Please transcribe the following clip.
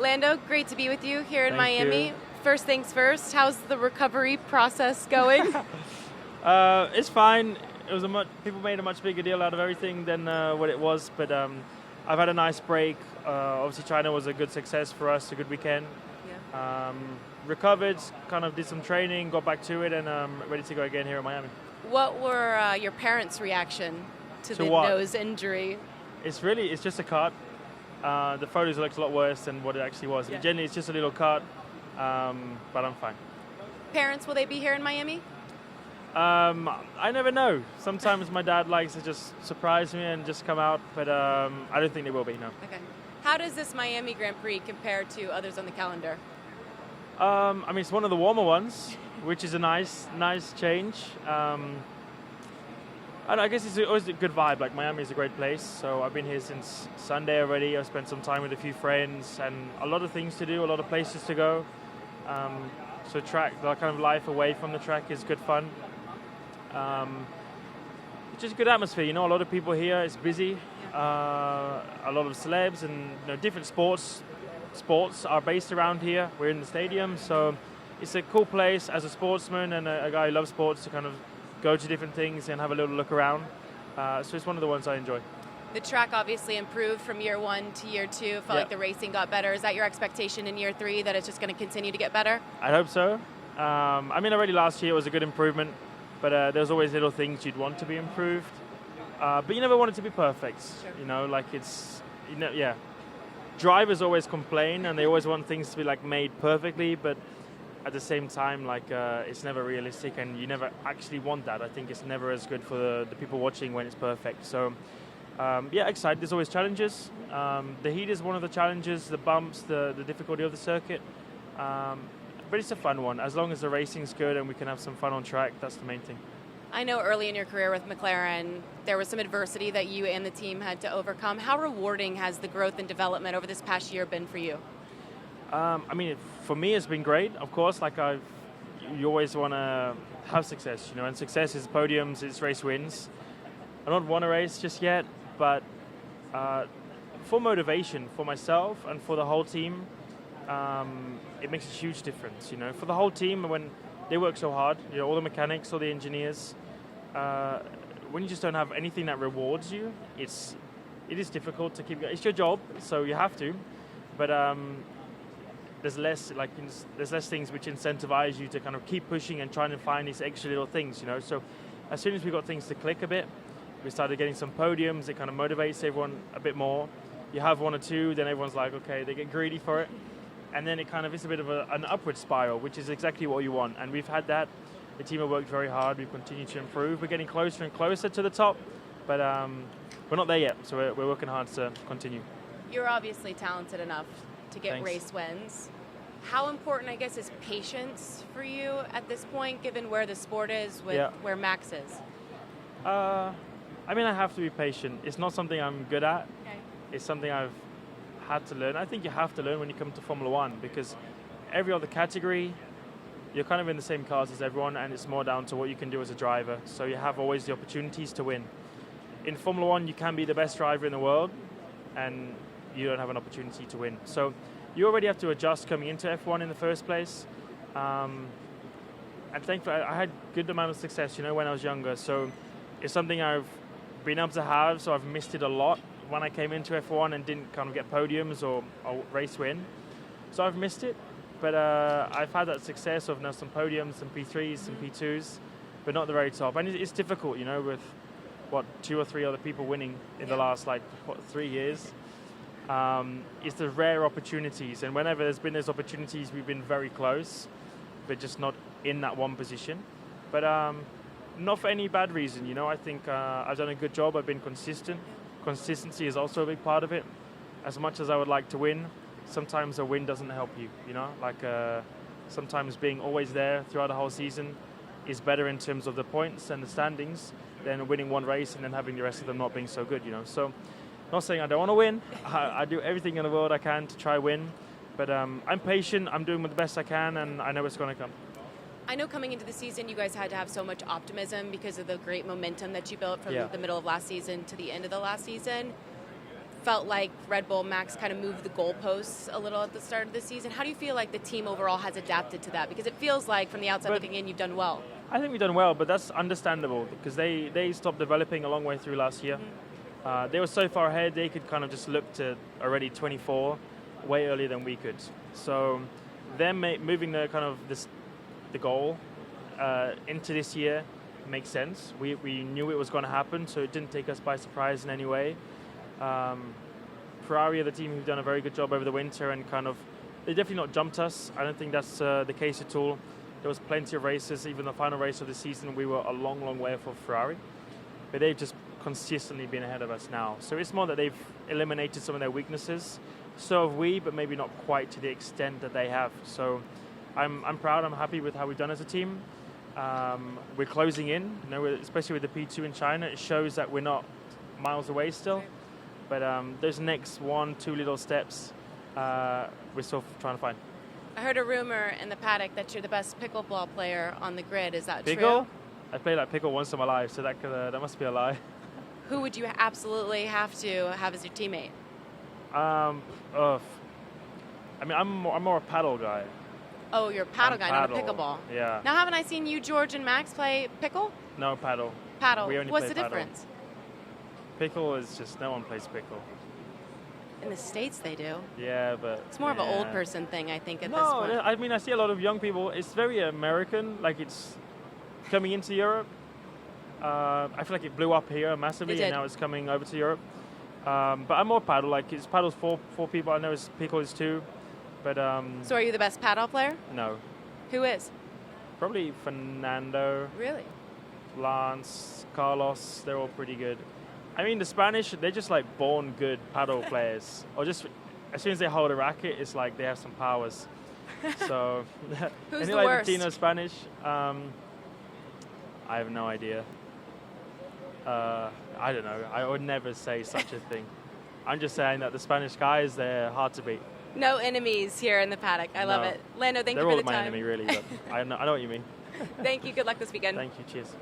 Lando, great to be with you here in Thank Miami. you. First things first, how's the recovery process going? It's fine. People made a much bigger deal out of everything than what it was, but I've had a nice break. Obviously, China was a good success for us, a good weekend. Yeah. Recovered, kind of did some training, got back to it, and ready to go again here in Miami. What were your parents' reaction to the what? nose injury? It's just a cut. The photos looked a lot worse than what it actually was. Yeah. Generally, it's just a little cut, but I'm fine. Parents, will they be here in Miami? I never know. Sometimes my dad likes to just surprise me and just come out, but I don't think they will be, no. Okay. How does this Miami Grand Prix compare to others on the calendar? It's one of the warmer ones, which is a nice change. I guess it's always a good vibe. Like, Miami is a great place, so I've been here since Sunday already. I've spent some time with a few friends and a lot of things to do, a lot of places to go. So the kind of life away from the track is good fun. It's just a good atmosphere, a lot of people here. It's busy. A lot of celebs and different sports are based around here. We're in the stadium, so it's a cool place as a sportsman and a guy who loves sports to kind of go to different things and have a little look around. So it's one of the ones I enjoy. The track obviously improved from year 1 to year 2. Felt like the racing got better. Is that your expectation in year 3, that it's just going to continue to get better? I hope so. Already last year was a good improvement, but there's always little things you'd want to be improved. But you never want it to be perfect. Sure. Drivers always complain and they always want things to be made perfectly, but at the same time, it's never realistic, and you never actually want that. I think it's never as good for the people watching when it's perfect. So, excited. There's always challenges. The heat is one of the challenges, the bumps, the difficulty of the circuit. But it's a fun one. As long as the racing's good and we can have some fun on track, that's the main thing. I know early in your career with McLaren, there was some adversity that you and the team had to overcome. How rewarding has the growth and development over this past year been for you? For me, it's been great. Of course, you always want to have success, and success is podiums, it's race wins. I don't won a race just yet, but for motivation, for myself and for the whole team, it makes a huge difference. For the whole team, when they work so hard, all the mechanics, all the engineers, when you just don't have anything that rewards you, it is difficult to keep going. It's your job, so you have to, but there's less things which incentivize you to kind of keep pushing and trying to find these extra little things, So as soon as we got things to click a bit, we started getting some podiums. It kind of motivates everyone a bit more. You have 1 or 2, then everyone's like, okay, they get greedy for it. And then it kind of is a bit of an upward spiral, which is exactly what you want. And we've had that. The team have worked very hard. We've continued to improve. We're getting closer and closer to the top, but we're not there yet. So we're working hard to continue. You're obviously talented enough to get Thanks. race wins. How important, I guess, is patience for you at this point, given where the sport is with where Max is? I have to be patient. It's not something I'm good at. Okay. It's something I've had to learn. I think you have to learn when you come to Formula One, because every other category, you're kind of in the same cars as everyone, and it's more down to what you can do as a driver. So you have always the opportunities to win. In Formula One, you can be the best driver in the world, and you don't have an opportunity to win. So you already have to adjust coming into F1 in the first place. And thankfully, I had a good amount of success, when I was younger. So it's something I've been able to have, so I've missed it a lot when I came into F1 and didn't kind of get podiums or race win. So I've missed it, but I've had that success of some podiums, some P3s, some P2s, but not the very top. And it's difficult, with 2 or 3 other people winning in the last 3 years. It's the rare opportunities, and whenever there's been those opportunities, we've been very close, but just not in that one position. But not for any bad reason, I think I've done a good job. I've been consistent. Consistency is also a big part of it. As much as I would like to win, sometimes a win doesn't help you, sometimes being always there throughout the whole season is better in terms of the points and the standings than winning one race and then having the rest of them not being so good, So not saying I don't want to win. I do everything in the world I can to try win, but I'm patient. I'm doing the best I can, and I know it's going to come. I know coming into the season, you guys had to have so much optimism because of the great momentum that you built from the middle of last season to the end of the last season. felt like Red Bull Max kind of moved the goalposts a little at the start of the season. How do you feel like the team overall has adapted to that? Because it feels like from the outside looking in, you've done well. I think we've done well, but that's understandable because they stopped developing a long way through last year. They were so far ahead, they could kind of just look to already 24 way earlier than we could. So them moving the goal into this year makes sense. We knew it was going to happen, so it didn't take us by surprise in any way. Ferrari are the team who've done a very good job over the winter and they definitely not jumped us. I don't think that's the case at all. There was plenty of races, even the final race of the season, we were a long, long way off of Ferrari. But they've just consistently been ahead of us now. So it's more that they've eliminated some of their weaknesses. So have we, but maybe not quite to the extent that they have. So I'm proud, I'm happy with how we've done as a team. We're closing in, especially with the P2 in China. It shows that we're not miles away still. But those next 1-2 little steps, we're still trying to find. I heard a rumor in the paddock that you're the best pickleball player on the grid. Is that Pickle? true? I played like pickle once in my life, so that must be a lie. Who would you absolutely have to have as your teammate? I'm more a paddle guy. Oh, you're a paddle guy, not a pickleball. Yeah. Now, haven't I seen you, George, and Max play pickle? No, paddle. Paddle. We only What's play the paddle. difference? Pickle is just, no one plays pickle. In the States, they do. Yeah, but... It's more of an old person thing, I think, at this No, point. I mean, I see a lot of young people. It's very American, like it's coming into Europe. I feel like it blew up here massively, and now it's coming over to Europe. But I'm more paddle. Like it's paddles four people. I know pickle is 2, but So are you the best paddle player? No. Who is? Probably Fernando. Really? Lance, Carlos. They're all pretty good. I mean, the Spanish, they're just like born good paddle players. Or just as soon as they hold a racket, it's like they have some powers. So, who's the worst? Latino Spanish? I have no idea. I don't know. I would never say such a thing. I'm just saying that the Spanish guys, they're hard to beat. No enemies here in the paddock. I love it. Lando, thank you for the time. They're all my enemy, really, but I know what you mean. Thank you. Good luck this weekend. Thank you. Cheers.